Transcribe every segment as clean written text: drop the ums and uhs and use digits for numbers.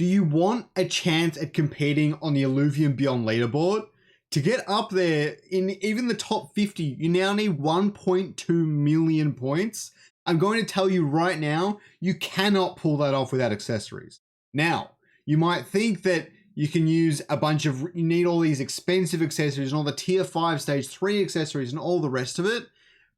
Do you want a chance at competing on the Illuvium Beyond leaderboard? To get up there in even the top 50, you now need 1.2 million points. I'm going to tell you right now, you cannot pull that off without accessories. Now, you might think that you can use you need all these expensive accessories and all the tier 5, stage 3 accessories and all the rest of it,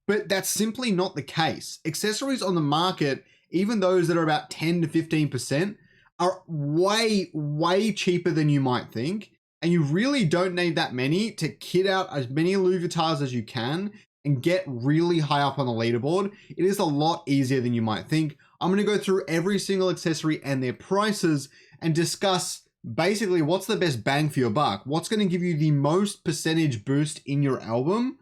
but that's simply not the case. Accessories on the market, even those that are about 10 to 15%, are way, way cheaper than you might think. And you really don't need that many to kit out as many Illuvitars as you can and get really high up on the leaderboard. It is a lot easier than you might think. I'm going to go through every single accessory and their prices and discuss basically what's the best bang for your buck. What's going to give you the most percentage boost in your album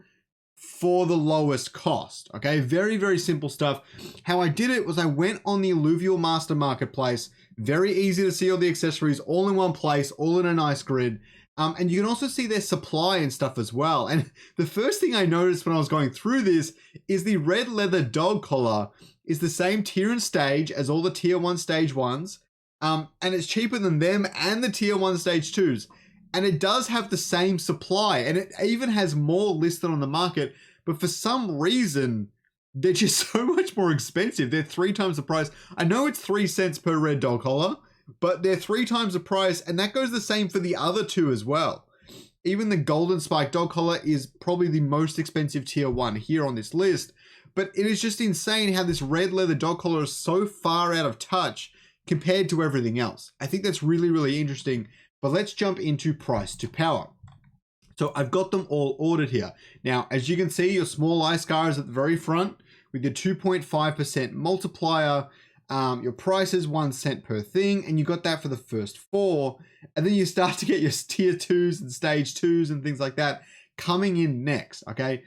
for the lowest cost. Okay, very, very simple stuff. How I did it was I went on the Illuvial Master Marketplace. Very easy to see all the accessories all in one place, all in a nice grid. And you can also see their supply and stuff as well. And the first thing I noticed when I was going through this is the red leather dog collar is the same tier and stage as all the tier 1 stage 1s. And it's cheaper than them and the tier 1 stage 2s. And it does have the same supply, and it even has more listed on the market. But for some reason, they're just so much more expensive. They're 3 times the price. I know it's 3 cents per red dog collar, but they're 3 times the price, and that goes the same for the other 2 as well. Even the golden spike dog collar is probably the most expensive tier 1 here on this list, but it is just insane how this red leather dog collar is so far out of touch compared to everything else. I think that's really, really interesting, but let's jump into price to power. So I've got them all ordered here. Now, as you can see, your small iScar is at the very front with your 2.5% multiplier. Your price is 1 cent per thing, and you got that for the first 4. And then you start to get your tier 2s and stage 2s and things like that coming in next, okay?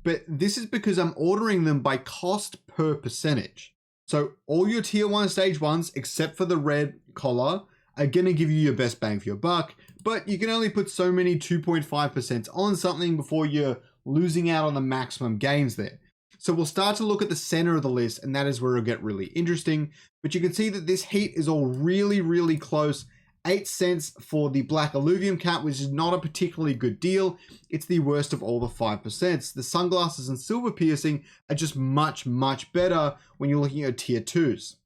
But this is because I'm ordering them by cost per percentage. So all your tier 1 stage 1s, except for the red collar, are going to give you your best bang for your buck, but you can only put so many 2.5% on something before you're losing out on the maximum gains there. So we'll start to look at the center of the list, and that is where it'll get really interesting. But you can see that this heat is all really, really close. 8 cents for the black Illuvium cap, which is not a particularly good deal. It's the worst of all the 5%. The sunglasses and silver piercing are just much, much better when you're looking at tier 2s.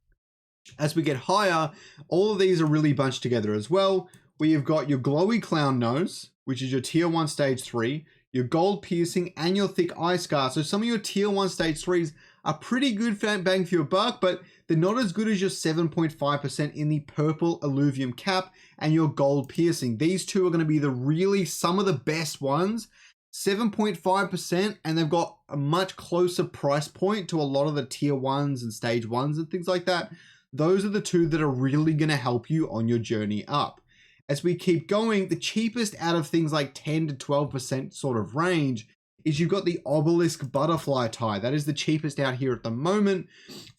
As we get higher, all of these are really bunched together as well, where you've got your glowy clown nose, which is your tier 1 stage 3, your gold piercing, and your thick iScar. So some of your tier 1 stage 3s are pretty good bang for your buck, but they're not as good as your 7.5% in the purple Illuvium cap and your gold piercing. These two are going to be some of the best ones. 7.5%, and they've got a much closer price point to a lot of the tier 1s and stage 1s and things like that. Those are the 2 that are really going to help you on your journey up. As we keep going, the cheapest out of things like 10 to 12% sort of range is you've got the obelisk butterfly tie. That is the cheapest out here at the moment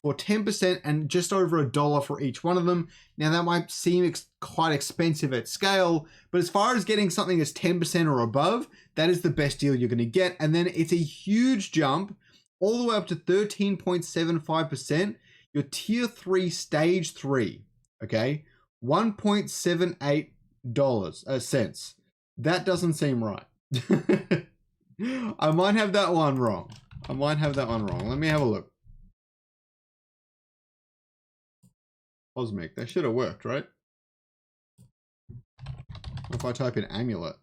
for 10% and just over $1 for each one of them. Now that might seem quite expensive at scale, but as far as getting something that's 10% or above, that is the best deal you're going to get. And then it's a huge jump all the way up to 13.75%. Your tier 3 stage 3, okay, $1.78 cents. That doesn't seem right. I might have that one wrong. Let me have a look. Cosmic, that should have worked, right? If I type in amulet.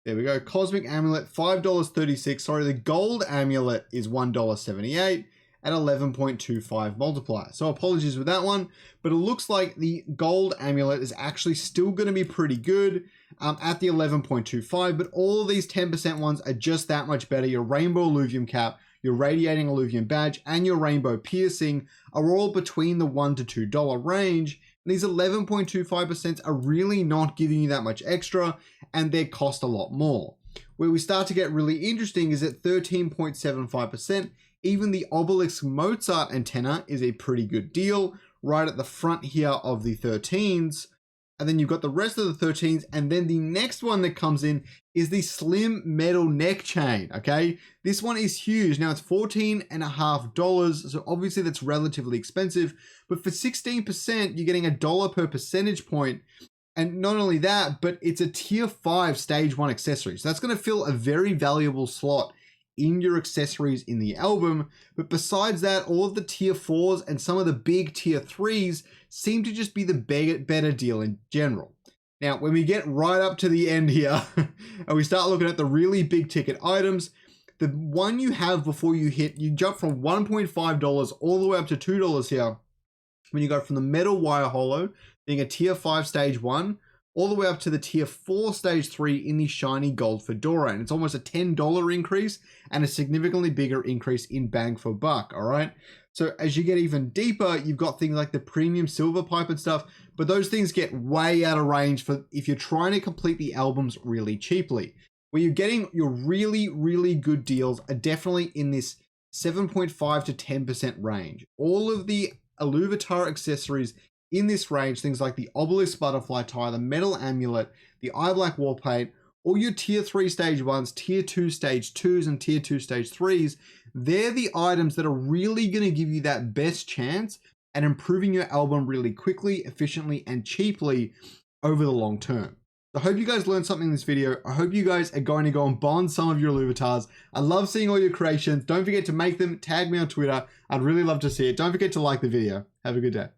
There we go. Cosmic amulet, $5.36. Sorry, the gold amulet is $1.78 at 11.25 multiplier. So apologies with that one, but it looks like the gold amulet is actually still going to be pretty good at the 11.25, but all of these 10% ones are just that much better. Your rainbow Illuvium cap, your radiating Illuvium badge, and your rainbow piercing are all between the $1 to $2 range. And these 11.25% are really not giving you that much extra, and they cost a lot more. Where we start to get really interesting is at 13.75%. Even the obelisk Mozart antenna is a pretty good deal right at the front here of the 13s. And then you've got the rest of the 13s. And then the next one that comes in is the slim metal neck chain, okay? This one is huge. Now it's $14.50. So obviously that's relatively expensive, but for 16%, you're getting $1 per percentage point. And not only that, but it's a tier 5 stage 1 accessory. So that's going to fill a very valuable slot in your accessories in the album. But besides that, all of the tier 4s and some of the big tier 3s seem to just be the better deal in general. Now, when we get right up to the end here and we start looking at the really big ticket items, the one you have before you jump from $1.5 all the way up to $2 here. When you go from the metal wire hollow being a tier 5 stage 1 all the way up to the tier 4 stage 3 in the shiny gold fedora. And it's almost a $10 increase and a significantly bigger increase in bang for buck, all right? So as you get even deeper, you've got things like the premium silver pipe and stuff, but those things get way out of range for if you're trying to complete the albums really cheaply. Where you're getting your really, really good deals are definitely in this 7.5 to 10% range. All of the Illuvitar accessories in this range, things like the obelisk butterfly tie, the metal amulet, the eye black wall paint, all your tier 3 stage 1s, tier 2 stage 2s, and tier 2 stage 3s, they're the items that are really going to give you that best chance at improving your album really quickly, efficiently, and cheaply over the long term. I hope you guys learned something in this video. I hope you guys are going to go and bond some of your Illuvitars. I love seeing all your creations. Don't forget to make them, tag me on Twitter. I'd really love to see it. Don't forget to like the video. Have a good day.